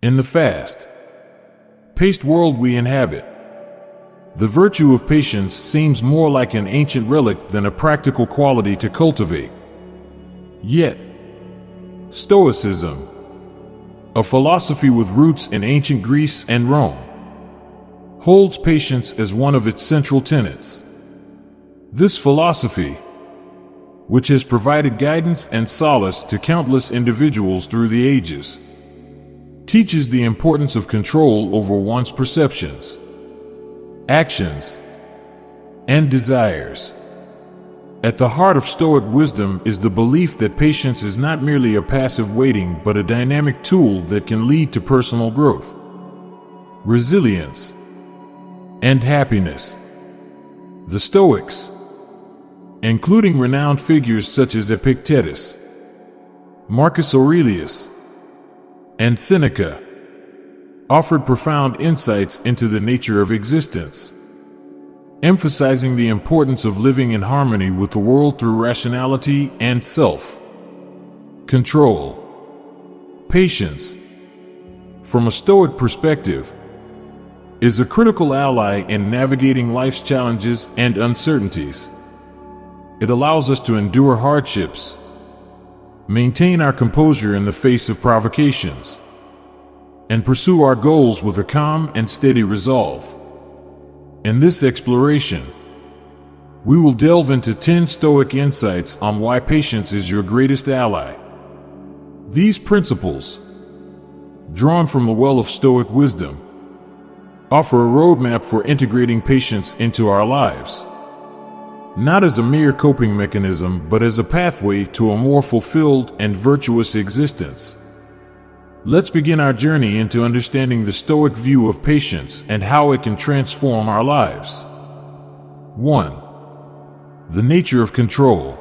In the fast-paced world we inhabit, the virtue of patience seems more like an ancient relic than a practical quality to cultivate. Yet, Stoicism, a philosophy with roots in ancient Greece and Rome, holds patience as one of its central tenets. This philosophy, which has provided guidance and solace to countless individuals through the ages, teaches the importance of control over one's perceptions, actions, and desires. At the heart of Stoic wisdom is the belief that patience is not merely a passive waiting but a dynamic tool that can lead to personal growth, resilience, and happiness. The Stoics, including renowned figures such as Epictetus, Marcus Aurelius, and Seneca, offered profound insights into the nature of existence, emphasizing the importance of living in harmony with the world through rationality and self-control. Patience, from a Stoic perspective, is a critical ally in navigating life's challenges and uncertainties. It allows us to endure hardships, maintain our composure in the face of provocations, and pursue our goals with a calm and steady resolve. In this exploration, we will delve into 10 Stoic insights on why patience is your greatest ally. These principles, drawn from the well of Stoic wisdom, offer a roadmap for integrating patience into our lives, not as a mere coping mechanism, but as a pathway to a more fulfilled and virtuous existence. Let's begin our journey into understanding the Stoic view of patience and how it can transform our lives. 1. The nature of control.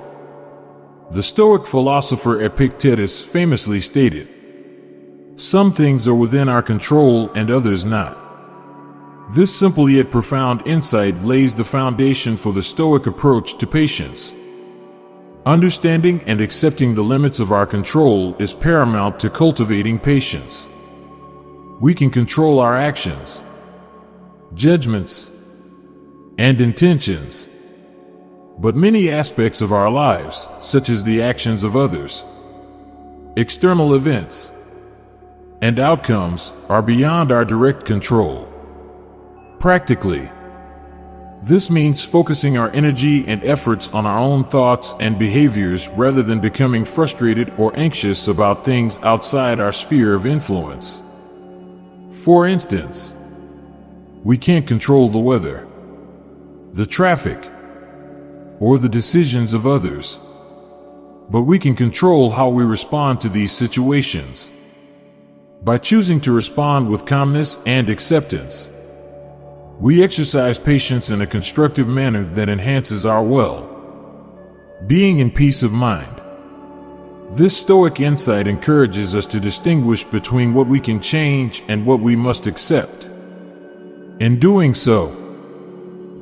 The Stoic philosopher Epictetus famously stated, "Some things are within our control and others not." This simple yet profound insight lays the foundation for the Stoic approach to patience. Understanding and accepting the limits of our control is paramount to cultivating patience. We can control our actions, judgments, and intentions, but many aspects of our lives, such as the actions of others, external events, and outcomes, are beyond our direct control. Practically, this means focusing our energy and efforts on our own thoughts and behaviors rather than becoming frustrated or anxious about things outside our sphere of influence. For instance, we can't control the weather, the traffic, or the decisions of others, but we can control how we respond to these situations. By choosing to respond with calmness and acceptance, we exercise patience in a constructive manner that enhances our well-being and peace of mind. This Stoic insight encourages us to distinguish between what we can change and what we must accept. In doing so,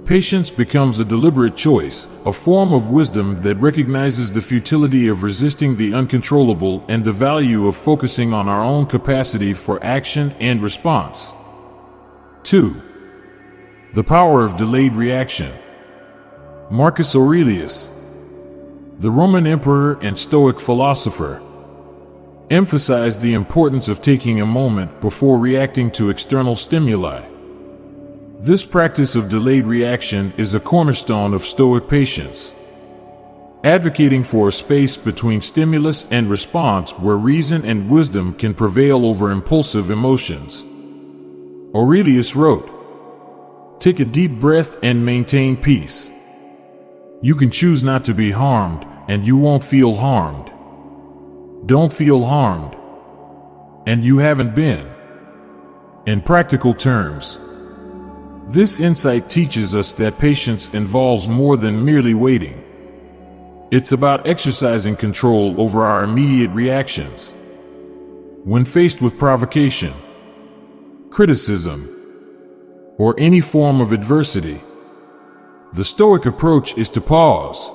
patience becomes a deliberate choice, a form of wisdom that recognizes the futility of resisting the uncontrollable and the value of focusing on our own capacity for action and response. 2. The power of delayed reaction. Marcus Aurelius, the Roman emperor and Stoic philosopher, emphasized the importance of taking a moment before reacting to external stimuli. This practice of delayed reaction is a cornerstone of Stoic patience, advocating for a space between stimulus and response where reason and wisdom can prevail over impulsive emotions. Aurelius wrote, "Take a deep breath and maintain peace. You can choose not to be harmed, and you won't feel harmed. Don't feel harmed, and you haven't been." In practical terms, this insight teaches us that patience involves more than merely waiting. It's about exercising control over our immediate reactions. When faced with provocation, criticism, or any form of adversity, the Stoic approach is to pause,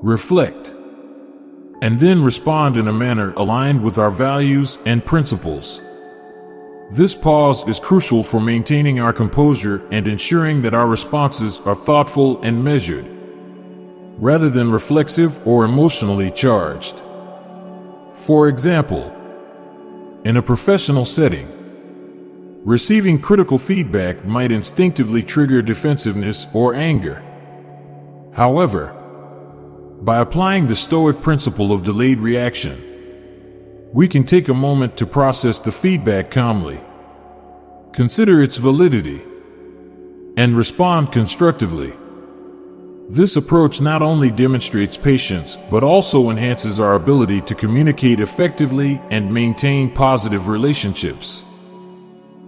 reflect, and then respond in a manner aligned with our values and principles. This pause is crucial for maintaining our composure and ensuring that our responses are thoughtful and measured, rather than reflexive or emotionally charged. For example, in a professional setting, receiving critical feedback might instinctively trigger defensiveness or anger. However, by applying the Stoic principle of delayed reaction, we can take a moment to process the feedback calmly, consider its validity, and respond constructively. This approach not only demonstrates patience, but also enhances our ability to communicate effectively and maintain positive relationships.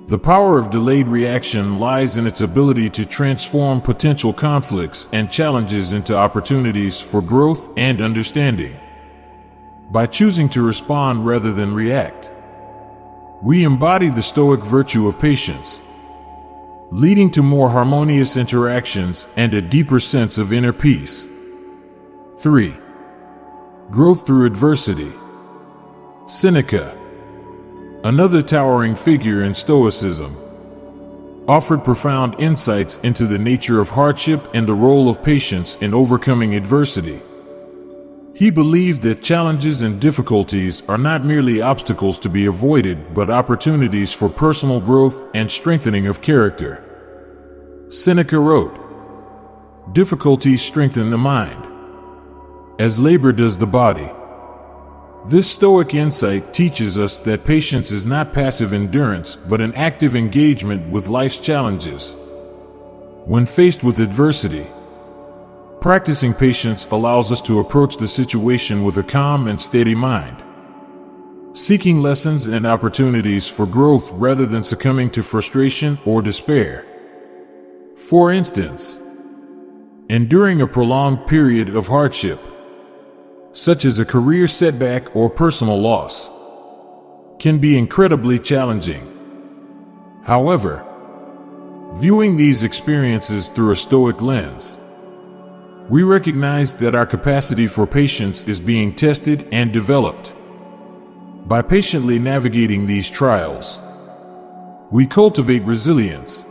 The power of delayed reaction lies in its ability to transform potential conflicts and challenges into opportunities for growth and understanding. By choosing to respond rather than react, we embody the Stoic virtue of patience, leading to more harmonious interactions and a deeper sense of inner peace. 3. Growth through adversity. Seneca, another towering figure in Stoicism, offered profound insights into the nature of hardship and the role of patience in overcoming adversity. He believed that challenges and difficulties are not merely obstacles to be avoided, but opportunities for personal growth and strengthening of character. Seneca wrote, "Difficulties strengthen the mind, as labor does the body." This Stoic insight teaches us that patience is not passive endurance, but an active engagement with life's challenges. When faced with adversity, practicing patience allows us to approach the situation with a calm and steady mind, seeking lessons and opportunities for growth rather than succumbing to frustration or despair. For instance, enduring a prolonged period of hardship, such as a career setback or personal loss, can be incredibly challenging. However, viewing these experiences through a Stoic lens, we recognize that our capacity for patience is being tested and developed. By patiently navigating these trials, we cultivate resilience,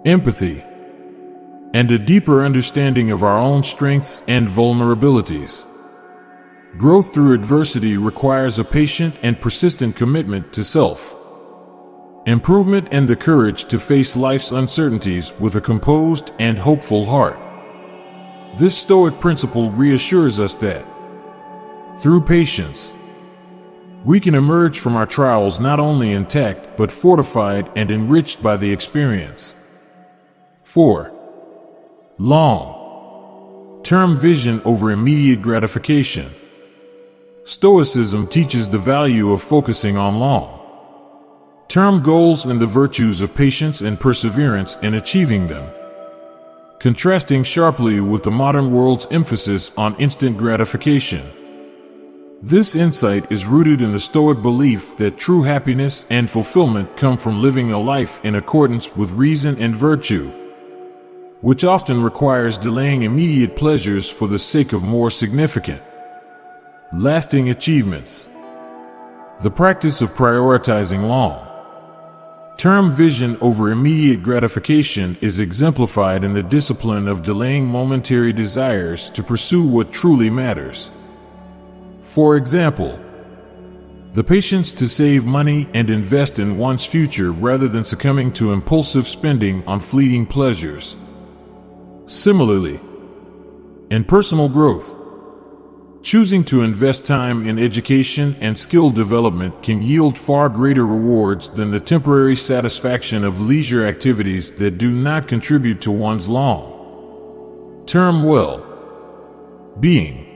empathy, and a deeper understanding of our own strengths and vulnerabilities. Growth through adversity requires a patient and persistent commitment to self-improvement and the courage to face life's uncertainties with a composed and hopeful heart. This Stoic principle reassures us that, through patience, we can emerge from our trials not only intact but fortified and enriched by the experience. 4. Long-term vision over immediate gratification. Stoicism teaches the value of focusing on long-term goals and the virtues of patience and perseverance in achieving them, contrasting sharply with the modern world's emphasis on instant gratification. This insight is rooted in the Stoic belief that true happiness and fulfillment come from living a life in accordance with reason and virtue, which often requires delaying immediate pleasures for the sake of more significant, lasting achievements. The practice of prioritizing long-term vision over immediate gratification is exemplified in the discipline of delaying momentary desires to pursue what truly matters. For example, the patience to save money and invest in one's future rather than succumbing to impulsive spending on fleeting pleasures. Similarly, in personal growth, choosing to invest time in education and skill development can yield far greater rewards than the temporary satisfaction of leisure activities that do not contribute to one's long-term well-being.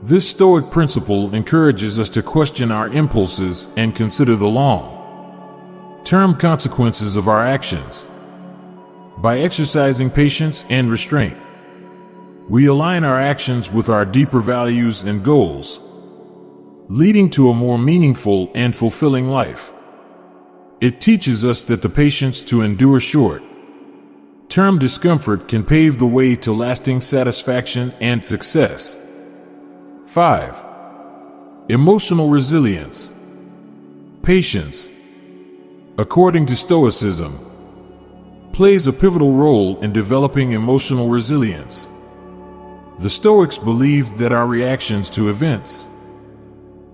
This Stoic principle encourages us to question our impulses and consider the long-term consequences of our actions. By exercising patience and restraint, we align our actions with our deeper values and goals, leading to a more meaningful and fulfilling life. It teaches us that the patience to endure short-term discomfort can pave the way to lasting satisfaction and success. 5. Emotional resilience. Patience, according to Stoicism, plays a pivotal role in developing emotional resilience. The Stoics believed that our reactions to events,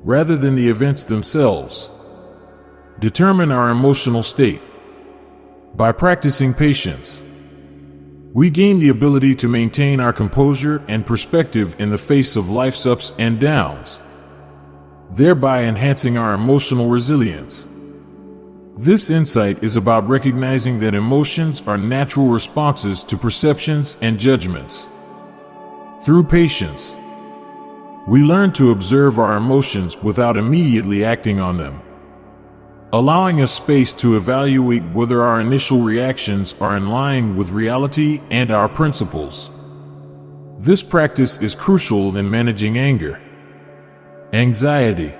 rather than the events themselves, determine our emotional state. By practicing patience, we gain the ability to maintain our composure and perspective in the face of life's ups and downs, thereby enhancing our emotional resilience. This insight is about recognizing that emotions are natural responses to perceptions and judgments. Through patience, we learn to observe our emotions without immediately acting on them, allowing us space to evaluate whether our initial reactions are in line with reality and our principles. This practice is crucial in managing anger, anxiety,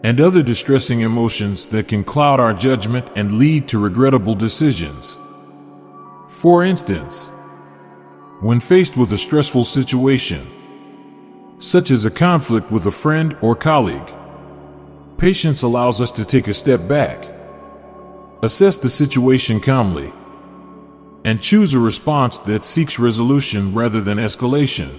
and other distressing emotions that can cloud our judgment and lead to regrettable decisions. For instance, when faced with a stressful situation, such as a conflict with a friend or colleague, patience allows us to take a step back, assess the situation calmly, and choose a response that seeks resolution rather than escalation.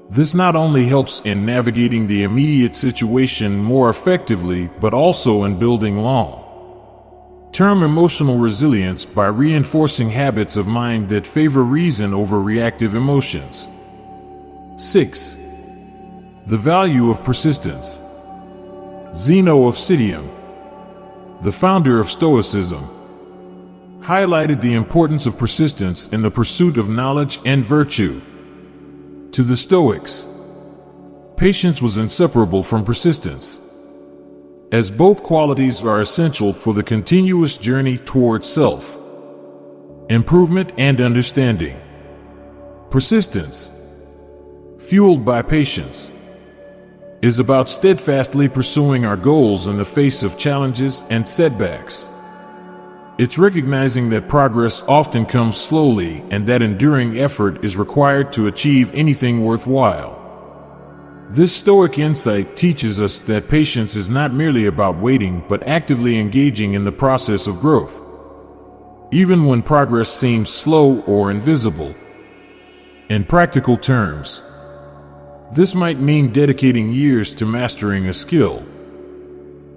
This not only helps in navigating the immediate situation more effectively, but also in building long-term emotional resilience by reinforcing habits of mind that favor reason over reactive emotions. 6. The value of persistence. Zeno of Citium, the founder of Stoicism, highlighted the importance of persistence in the pursuit of knowledge and virtue. To the Stoics, patience was inseparable from persistence, as both qualities are essential for the continuous journey towards self-improvement and understanding. Persistence, fueled by patience, is about steadfastly pursuing our goals in the face of challenges and setbacks. It's recognizing that progress often comes slowly and that enduring effort is required to achieve anything worthwhile. This Stoic insight teaches us that patience is not merely about waiting, but actively engaging in the process of growth, even when progress seems slow or invisible. In practical terms, this might mean dedicating years to mastering a skill,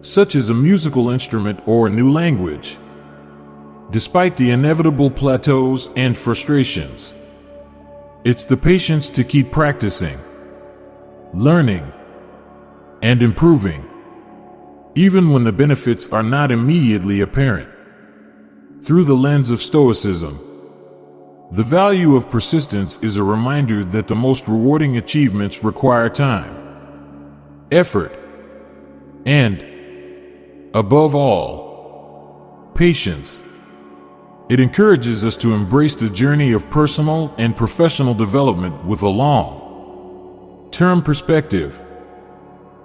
such as a musical instrument or a new language, despite the inevitable plateaus and frustrations. It's the patience to keep practicing, learning, and improving, even when the benefits are not immediately apparent. Through the lens of Stoicism, the value of persistence is a reminder that the most rewarding achievements require time, effort, and, above all, patience. It encourages us to embrace the journey of personal and professional development with a long-term perspective,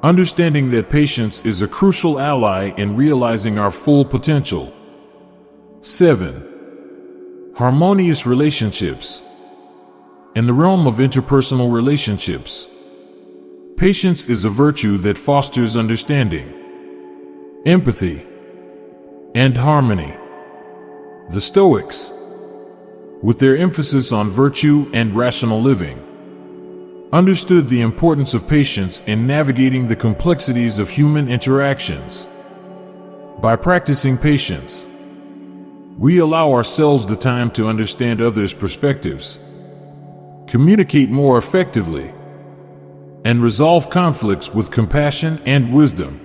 understanding that patience is a crucial ally in realizing our full potential. 7. Harmonious relationships. In the realm of interpersonal relationships, patience is a virtue that fosters understanding, empathy, and harmony. The Stoics, with their emphasis on virtue and rational living, understood the importance of patience in navigating the complexities of human interactions. By practicing patience, we allow ourselves the time to understand others' perspectives, communicate more effectively, and resolve conflicts with compassion and wisdom.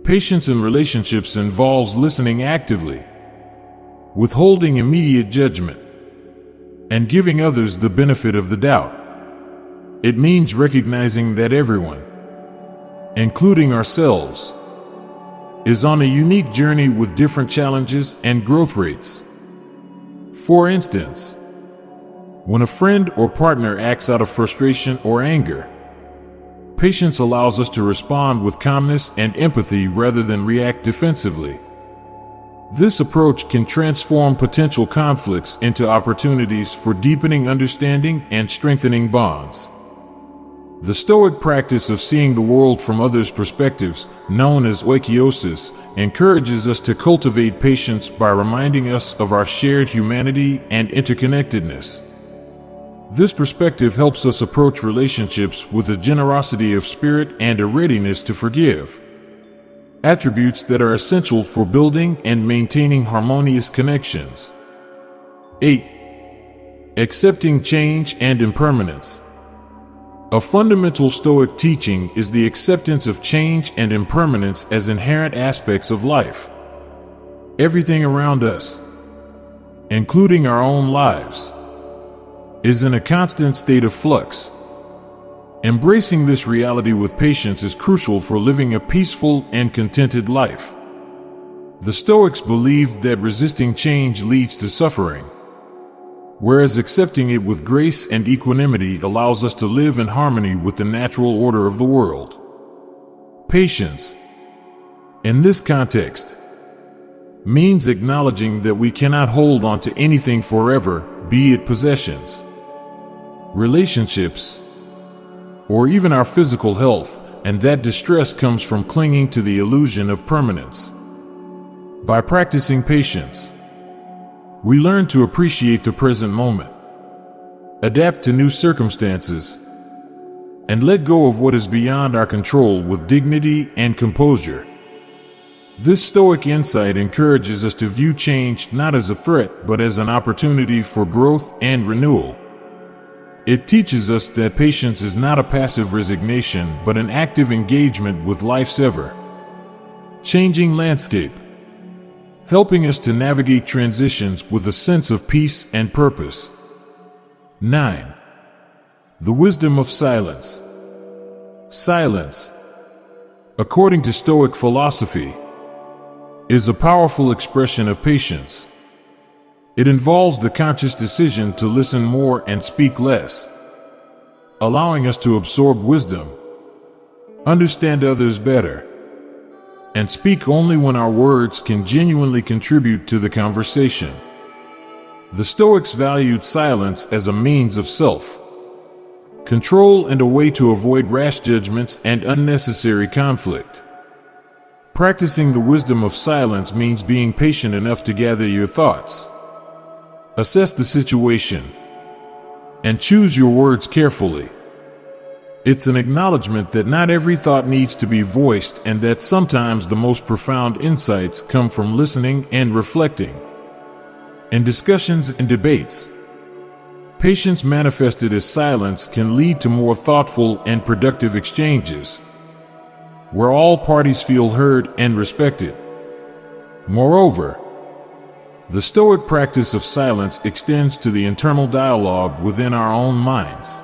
Patience in relationships involves listening actively, withholding immediate judgment, and giving others the benefit of the doubt. It means recognizing that everyone, including ourselves, is on a unique journey with different challenges and growth rates. For instance, when a friend or partner acts out of frustration or anger, patience allows us to respond with calmness and empathy rather than react defensively. This approach can transform potential conflicts into opportunities for deepening understanding and strengthening bonds. The Stoic practice of seeing the world from others' perspectives, known as oikiosis, encourages us to cultivate patience by reminding us of our shared humanity and interconnectedness. This perspective helps us approach relationships with a generosity of spirit and a readiness to forgive, attributes that are essential for building and maintaining harmonious connections. 8. Accepting change and impermanence. A fundamental Stoic teaching is the acceptance of change and impermanence as inherent aspects of life. Everything around us, including our own lives, is in a constant state of flux. Embracing this reality with patience is crucial for living a peaceful and contented life. The Stoics believed that resisting change leads to suffering, whereas accepting it with grace and equanimity allows us to live in harmony with the natural order of the world. Patience, in this context, means acknowledging that we cannot hold on to anything forever, be it possessions, relationships, or even our physical health, and that distress comes from clinging to the illusion of permanence. By practicing patience, we learn to appreciate the present moment, adapt to new circumstances, and let go of what is beyond our control with dignity and composure. This Stoic insight encourages us to view change not as a threat but as an opportunity for growth and renewal. It teaches us that patience is not a passive resignation but an active engagement with life's ever-changing landscape, helping us to navigate transitions with a sense of peace and purpose. 9. The wisdom of silence. Silence, according to Stoic philosophy, is a powerful expression of patience. It involves the conscious decision to listen more and speak less, allowing us to absorb wisdom, understand others better, and speak only when our words can genuinely contribute to the conversation. The Stoics valued silence as a means of self-control and a way to avoid rash judgments and unnecessary conflict. Practicing the wisdom of silence means being patient enough to gather your thoughts, assess the situation, and choose your words carefully. It's an acknowledgement that not every thought needs to be voiced and that sometimes the most profound insights come from listening and reflecting. In discussions and debates, patience manifested as silence can lead to more thoughtful and productive exchanges, where all parties feel heard and respected. Moreover, the Stoic practice of silence extends to the internal dialogue within our own minds.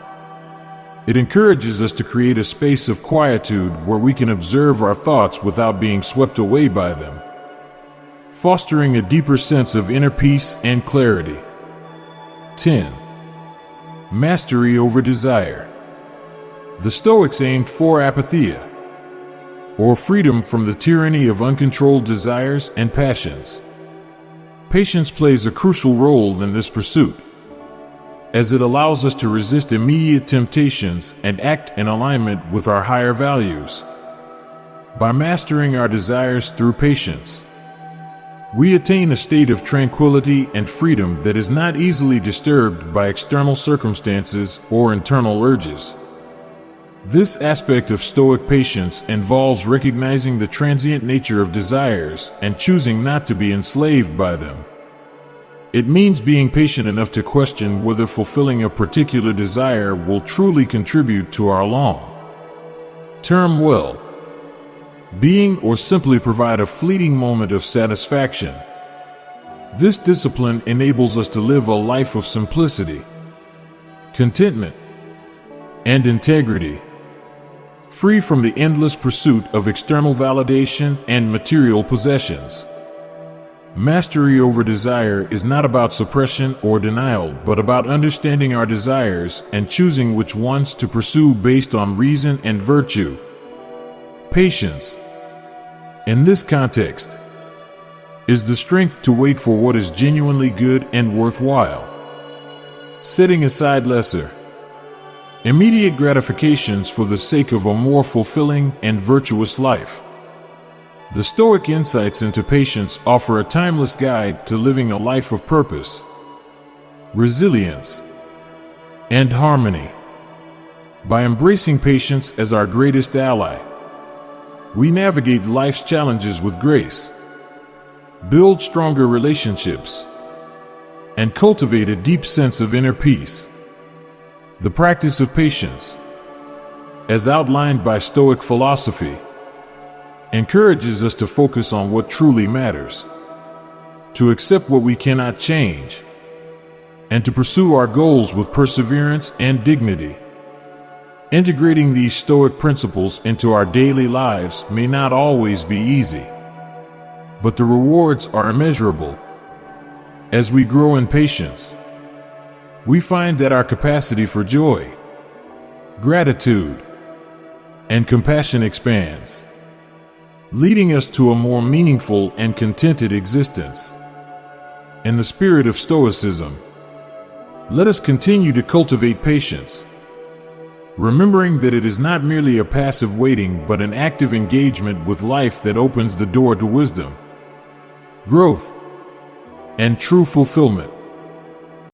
It encourages us to create a space of quietude where we can observe our thoughts without being swept away by them, fostering a deeper sense of inner peace and clarity. 10. Mastery over desire. The Stoics aimed for apatheia, or freedom from the tyranny of uncontrolled desires and passions. Patience plays a crucial role in this pursuit, as it allows us to resist immediate temptations and act in alignment with our higher values. By mastering our desires through patience, we attain a state of tranquility and freedom that is not easily disturbed by external circumstances or internal urges. This aspect of Stoic patience involves recognizing the transient nature of desires and choosing not to be enslaved by them. It means being patient enough to question whether fulfilling a particular desire will truly contribute to our long-term well-being or simply provide a fleeting moment of satisfaction. This discipline enables us to live a life of simplicity, contentment, and integrity, free from the endless pursuit of external validation and material possessions. Mastery over desire is not about suppression or denial, but about understanding our desires and choosing which ones to pursue based on reason and virtue. Patience, in this context, is the strength to wait for what is genuinely good and worthwhile, setting aside lesser, immediate gratifications for the sake of a more fulfilling and virtuous life. The Stoic insights into patience offer a timeless guide to living a life of purpose, resilience, and harmony. By embracing patience as our greatest ally, we navigate life's challenges with grace, build stronger relationships, and cultivate a deep sense of inner peace. The practice of patience, as outlined by Stoic philosophy, encourages us to focus on what truly matters, to accept what we cannot change, and to pursue our goals with perseverance and dignity. Integrating these Stoic principles into our daily lives may not always be easy, but the rewards are immeasurable. As we grow in patience, we find that our capacity for joy, gratitude, and compassion expands, leading us to a more meaningful and contented existence. In the spirit of Stoicism, let us continue to cultivate patience, remembering that it is not merely a passive waiting but an active engagement with life that opens the door to wisdom, growth, and true fulfillment.